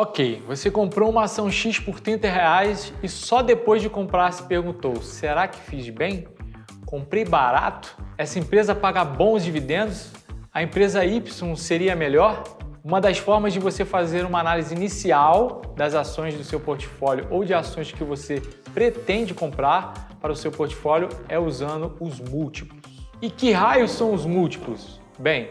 Ok, você comprou uma ação X por R$ 30 e só depois de comprar se perguntou: será que fiz bem? Comprei barato? Essa empresa paga bons dividendos? A empresa Y seria melhor? Uma das formas de você fazer uma análise inicial das ações do seu portfólio ou de ações que você pretende comprar para o seu portfólio é usando os múltiplos. E que raios são os múltiplos? Bem,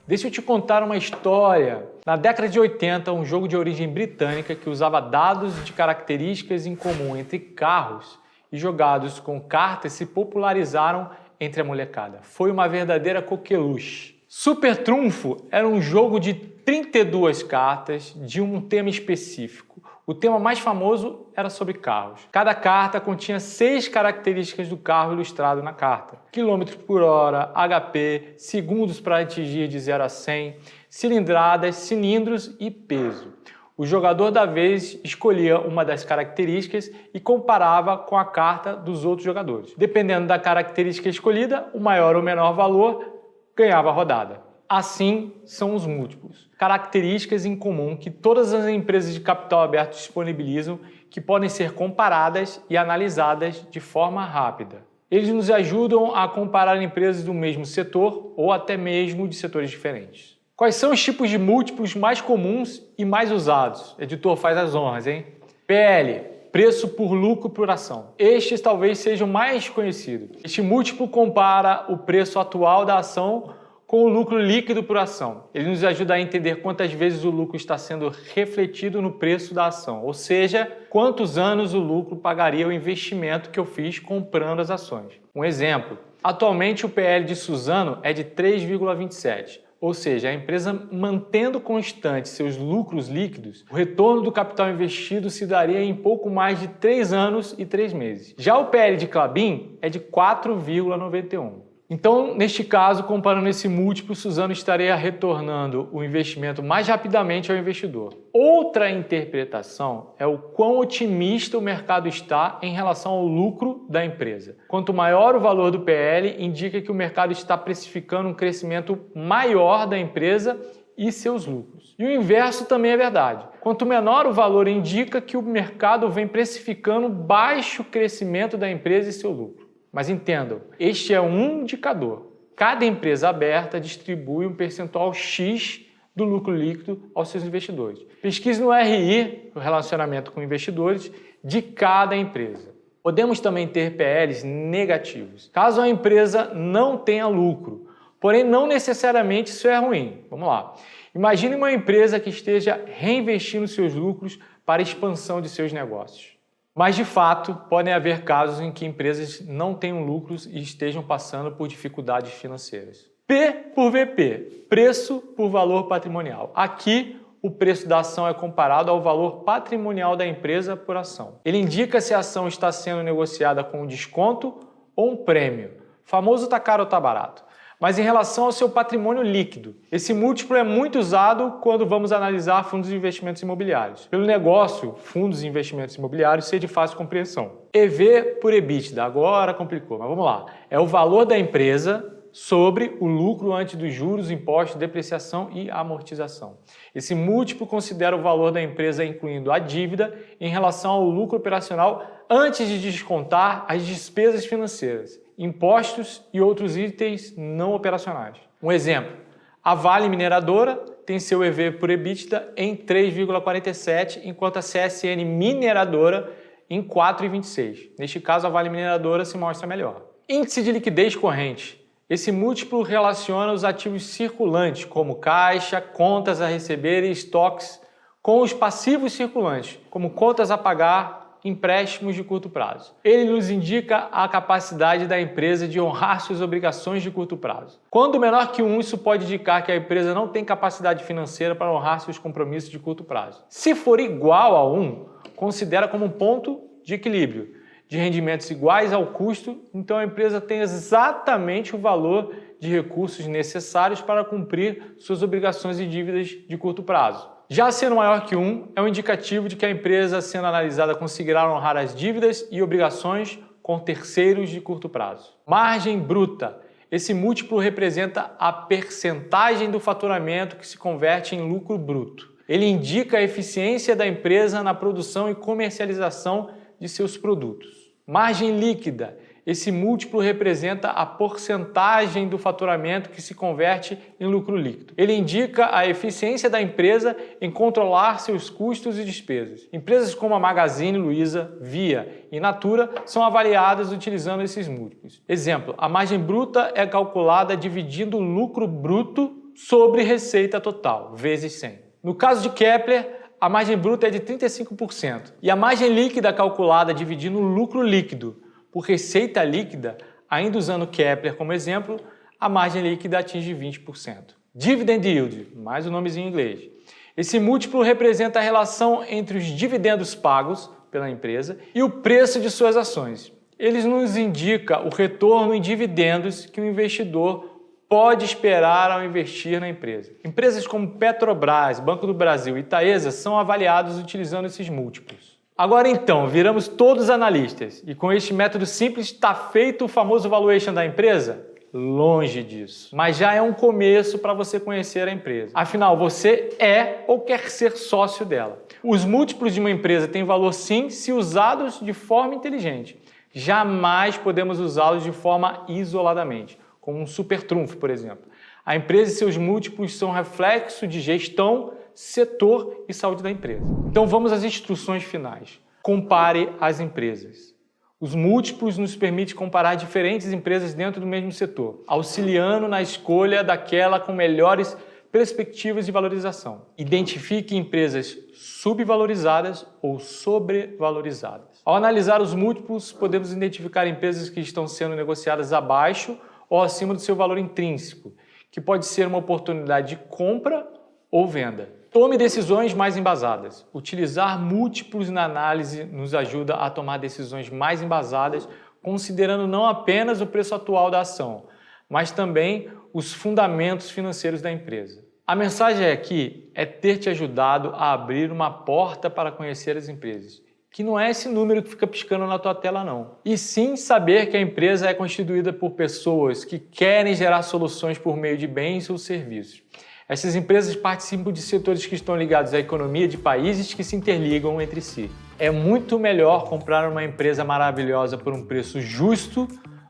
deixa eu te contar uma história. Na década de 80, um jogo de origem britânica que usava dados de características em comum entre carros e jogados com cartas se popularizaram entre a molecada. Foi uma verdadeira coqueluche. Super Trunfo era um jogo de 32 cartas de um tema específico. O tema mais famoso era sobre carros. Cada carta continha 6 características do carro ilustrado na carta: quilômetros por hora, HP, segundos para atingir de 0 a 100, cilindradas, cilindros e peso. O jogador da vez escolhia uma das características e comparava com a carta dos outros jogadores. Dependendo da característica escolhida, o maior ou menor valor ganhava a rodada. Assim são os múltiplos, características em comum que todas as empresas de capital aberto disponibilizam, que podem ser comparadas e analisadas de forma rápida. Eles nos ajudam a comparar empresas do mesmo setor ou até mesmo de setores diferentes. Quais são os tipos de múltiplos mais comuns e mais usados? Editor, faz as honras, hein? PL, preço por lucro por ação. Estes talvez sejam mais conhecidos. Este múltiplo compara o preço atual da ação com o lucro líquido por ação. Ele nos ajuda a entender quantas vezes o lucro está sendo refletido no preço da ação, ou seja, quantos anos o lucro pagaria o investimento que eu fiz comprando as ações. Um exemplo, atualmente o PL de Suzano é de 3,27. Ou seja, a empresa mantendo constante seus lucros líquidos, o retorno do capital investido se daria em pouco mais de 3 anos e 3 meses. Já o PL de Klabin é de 4,91. Então, neste caso, comparando esse múltiplo, Suzano estaria retornando o investimento mais rapidamente ao investidor. Outra interpretação é o quão otimista o mercado está em relação ao lucro da empresa. Quanto maior o valor do PL, indica que o mercado está precificando um crescimento maior da empresa e seus lucros. E o inverso também é verdade. Quanto menor o valor, indica que o mercado vem precificando baixo crescimento da empresa e seu lucro. Mas entendam, este é um indicador. Cada empresa aberta distribui um percentual X do lucro líquido aos seus investidores. Pesquise no RI, o relacionamento com investidores, de cada empresa. Podemos também ter PLs negativos, caso a empresa não tenha lucro. Porém, não necessariamente isso é ruim. Vamos lá. Imagine uma empresa que esteja reinvestindo seus lucros para a expansão de seus negócios. Mas, de fato, podem haver casos em que empresas não tenham lucros e estejam passando por dificuldades financeiras. P por VP, preço por valor patrimonial. Aqui, o preço da ação é comparado ao valor patrimonial da empresa por ação. Ele indica se a ação está sendo negociada com um desconto ou um prêmio. Famoso tá caro ou tá barato. Mas em relação ao seu patrimônio líquido, esse múltiplo é muito usado quando vamos analisar fundos de investimentos imobiliários. Pelo negócio, fundos de investimentos imobiliários ser de fácil compreensão. EV por EBITDA, agora complicou, mas vamos lá. É o valor da empresa sobre o lucro antes dos juros, impostos, depreciação e amortização. Esse múltiplo considera o valor da empresa incluindo a dívida em relação ao lucro operacional antes de descontar as despesas financeiras, impostos e outros itens não operacionais. Um exemplo, a Vale Mineradora tem seu EV por EBITDA em 3,47, enquanto a CSN Mineradora em 4,26. Neste caso, a Vale Mineradora se mostra melhor. Índice de liquidez corrente. Esse múltiplo relaciona os ativos circulantes, como caixa, contas a receber e estoques, com os passivos circulantes, como contas a pagar, empréstimos de curto prazo. Ele nos indica a capacidade da empresa de honrar suas obrigações de curto prazo. Quando menor que 1, isso pode indicar que a empresa não tem capacidade financeira para honrar seus compromissos de curto prazo. Se for igual a 1, considera como um ponto de equilíbrio, de rendimentos iguais ao custo, então a empresa tem exatamente o valor de recursos necessários para cumprir suas obrigações e dívidas de curto prazo. Já sendo maior que 1, é um indicativo de que a empresa sendo analisada conseguirá honrar as dívidas e obrigações com terceiros de curto prazo. Margem bruta. Esse múltiplo representa a percentagem do faturamento que se converte em lucro bruto. Ele indica a eficiência da empresa na produção e comercialização de seus produtos. Margem líquida. Esse múltiplo representa a porcentagem do faturamento que se converte em lucro líquido. Ele indica a eficiência da empresa em controlar seus custos e despesas. Empresas como a Magazine Luiza, Via e Natura são avaliadas utilizando esses múltiplos. Exemplo, a margem bruta é calculada dividindo o lucro bruto sobre receita total, vezes 100. No caso de Kepler, a margem bruta é de 35% e a margem líquida calculada dividindo o lucro líquido por receita líquida, ainda usando Kepler como exemplo, a margem líquida atinge 20%. Dividend yield, mais o nomezinho em inglês. Esse múltiplo representa a relação entre os dividendos pagos pela empresa e o preço de suas ações. Ele nos indica o retorno em dividendos que o investidor pode esperar ao investir na empresa. Empresas como Petrobras, Banco do Brasil e Taesa são avaliados utilizando esses múltiplos. Agora então, viramos todos analistas e com este método simples está feito o famoso valuation da empresa? Longe disso. Mas já é um começo para você conhecer a empresa. Afinal, você é ou quer ser sócio dela. Os múltiplos de uma empresa têm valor sim se usados de forma inteligente. Jamais podemos usá-los de forma isoladamente, como um super trunfo, por exemplo. A empresa e seus múltiplos são reflexo de gestão, setor e saúde da empresa. Então vamos às instruções finais. Compare as empresas. Os múltiplos nos permitem comparar diferentes empresas dentro do mesmo setor, auxiliando na escolha daquela com melhores perspectivas de valorização. Identifique empresas subvalorizadas ou sobrevalorizadas. Ao analisar os múltiplos, podemos identificar empresas que estão sendo negociadas abaixo ou acima do seu valor intrínseco, que pode ser uma oportunidade de compra ou venda. Tome decisões mais embasadas. Utilizar múltiplos na análise nos ajuda a tomar decisões mais embasadas, considerando não apenas o preço atual da ação, mas também os fundamentos financeiros da empresa. A mensagem aqui é ter te ajudado a abrir uma porta para conhecer as empresas, que não é esse número que fica piscando na tua tela não. E sim saber que a empresa é constituída por pessoas que querem gerar soluções por meio de bens ou serviços. Essas empresas participam de setores que estão ligados à economia de países que se interligam entre si. É muito melhor comprar uma empresa maravilhosa por um preço justo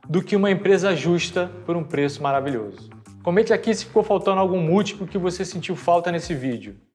do que uma empresa justa por um preço maravilhoso. Comente aqui se ficou faltando algum múltiplo que você sentiu falta nesse vídeo.